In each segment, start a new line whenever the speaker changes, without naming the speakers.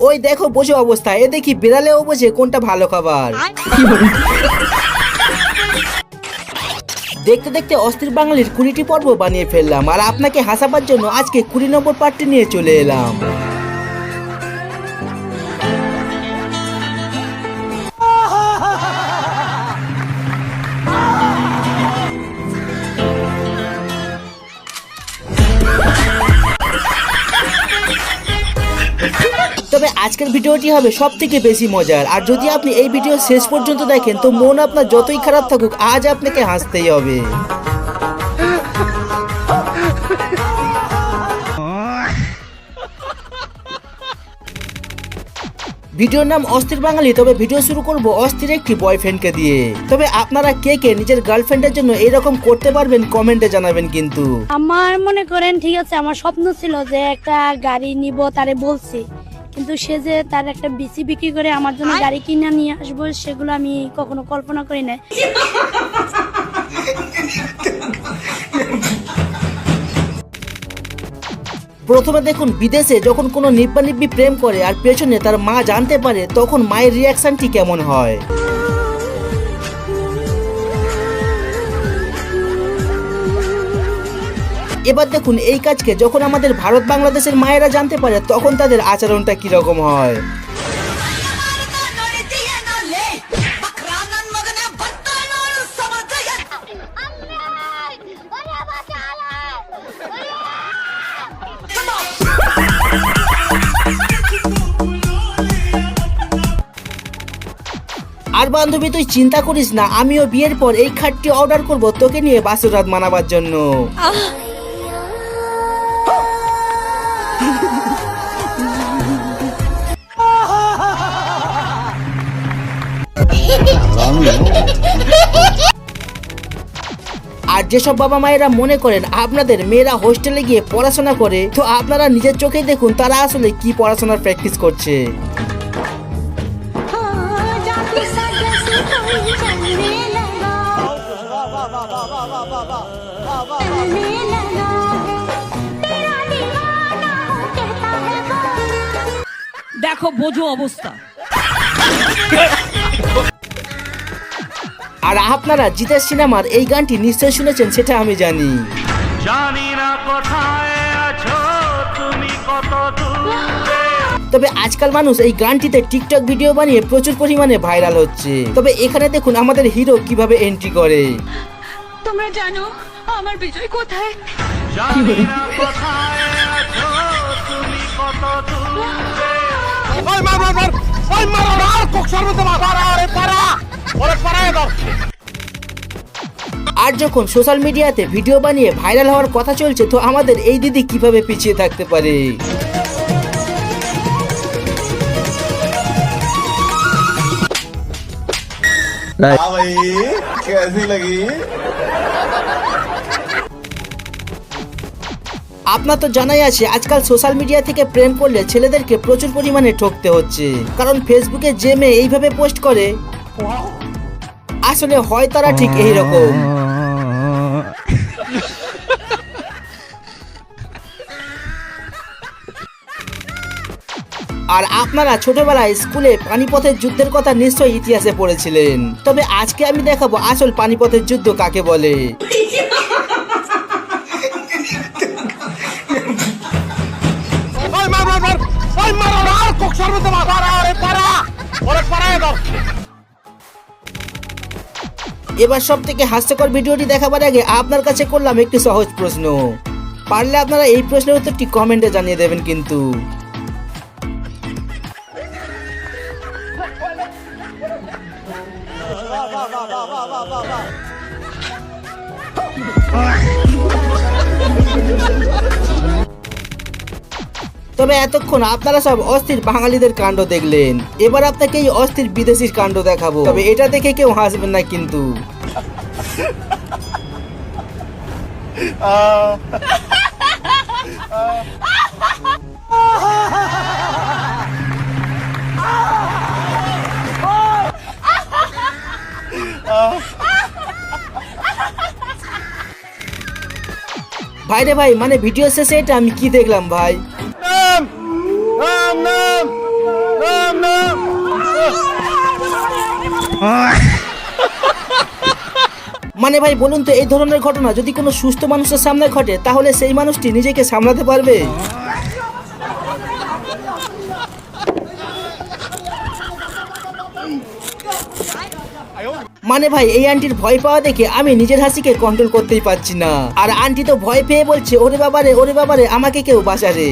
ওই দেখো বসে অবস্থা, এ দেখি বিড়ালেও বোঝে কোনটা ভালো খাবার। দেখতে দেখতে অস্থির বাঙালির 20টি পর্ব বানিয়ে ফেললাম, আর আপনাকে হাসাবার জন্য আজকে 20 নম্বর পার্টটি নিয়ে চলে এলাম। তবে আজকের ভিডিওটি হবে সব থেকে বেশি মজার, আর যদি আপনি এই ভিডিও শেষ পর্যন্ত দেখেন তো মন আপনার যতই খারাপ থাকুক আজ আপনাকে হাসতেই হবে। ভিডিওর নাম অস্থির বাঙালি। তবে ভিডিও শুরু করব অস্থির একটি বয়ফ্রেন্ডকে দিয়ে। তবে আপনারা কে কে নিজের গার্লফ্রেন্ডের জন্য এরকম করতে পারবেন কমেন্টে জানাবেন কিন্তু।
আমার মনে করেন ঠিক আছে, আমার স্বপ্ন ছিল যে একটা গাড়ি নিব, তারে বলছি, কিন্তু সে যে তার একটা বিসি বিক্রি করে আমার জন্য গাড়ি কিনে নিয়ে আসবো সেগুলো আমি কখনো কল্পনা করি না।
প্রথমে দেখুন, বিদেশে যখন কোনো নিব্বা নিব্বি প্রেম করে আর পেছনে তার মা জানতে পারে তখন মায়ের রিয়াকশনটি কেমন হয়। এবার দেখুন এই কাজকে যখন আমাদের ভারত বাংলাদেশের মায়েরা জানতে পারে তখন তাদের আচরণটা কিরকম হয়। আর বান্ধবী তুই চিন্তা করিস না, আমিও বিয়ের পর এই খাটটি অর্ডার করব তোকে নিয়ে বাসর রাত মানাবার জন্য। আর যেসব বাবা মায়েরা মনে করেন আপনাদের মেয়েরা হোস্টেলে গিয়ে পড়াশোনা করে, তো আপনারা নিজের চোখেই দেখুন তারা আসলে কি পড়াশোনার প্র্যাকটিস করছে।
দেখো বোঝো অবস্থা।
আর আপনারা জিতেশ সিনেমার এই গানটি নিশ্চয়ই শুনেছেন, সেটা আমি জানি।
জানি না কোথায় আছো তুমি, কত দূরে।
তবে আজকাল মানুষ এই গানটিতে টিকটক ভিডিও বানিয়ে প্রচুর পরিমাণে ভাইরাল হচ্ছে। তবে এখানে দেখুন আমাদের হিরো কিভাবে এন্ট্রি করে।
তোমরা জানো আমার বিজয় কোথায়?
জানি না কোথায় আছো তুমি, কত দূরে। ওই মার মার মার, ওই মার আর কোকসার মধ্যে মার, আরে পারা ওরে পারায় দাও।
আর যখন সোশ্যাল মিডিয়াতে ভিডিও বানিয়ে ভাইরাল হওয়ার কথা চলছে, তো আমাদের এই দিদি কিভাবে পিছিয়ে থাকতে পারে। আপনার তো জানাই আছে আজকাল সোশ্যাল মিডিয়া থেকে প্রেম করলে ছেলেদেরকে প্রচুর পরিমাণে ঠকতে হচ্ছে, কারণ ফেসবুকে যে মেয়ে এইভাবে পোস্ট করে আসলে হয় তারা ঠিক এইরকম। আর আপনারা ছোটবেলায় স্কুলে পানিপথের যুদ্ধের কথা নিশ্চয়ই ইতিহাসে পড়েছিলেন। তবে আজকে আমি দেখাবো আসল পানিপথের যুদ্ধ কাকে বলে। এবার সব থেকে হাস্যকর ভিডিওটি দেখাবার আগে আপনার কাছে করলাম একটি সহজ প্রশ্ন, পারলে আপনারা এই প্রশ্নের উত্তরটি কমেন্টে জানিয়ে দেবেন কিন্তু। তবে এতক্ষণ আপনারা সব অস্থির বাঙালিদের কাণ্ড দেখলেন, এবার আপনাকে এই অস্থির বিদেশির কাণ্ড দেখাবো। তবে এটা দেখে কেউ হাসবেন না কিন্তু। ভাই রে ভাই, মানে ভিডিও শেষে এটা আমি কি দেখলাম ভাই।
নাম নাম
মানে ভাই বলুন তো, এই ধরনের ঘটনা যদি কোনো সুস্থ মানুষের সামনে ঘটে তাহলে সেই মানুষটি নিজেকে সামলাতে পারবে? মানে ভাই এই আন্টির ভয় পাওয়া দেখে আমি নিজের হাসিকে কন্ট্রোল করতেই পারছি না। আর আন্টি তো ভয় পেয়ে বলছে, ওরে বাবারে আমাকে কেউ বাঁচারে।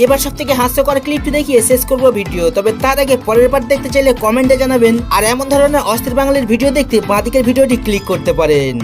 এবার সব থেকে হাস্যকর ক্লিপটি দেখিয়ে শেষ করবো ভিডিও। তবে তার আগে পরের পার্ট দেখতে চাইলে কমেন্টে জানাবেন। আর এমন ধরনের অস্থির বাঙালির ভিডিও দেখতে বাঁ দিকের ভিডিওটি ক্লিক করতে পারেন।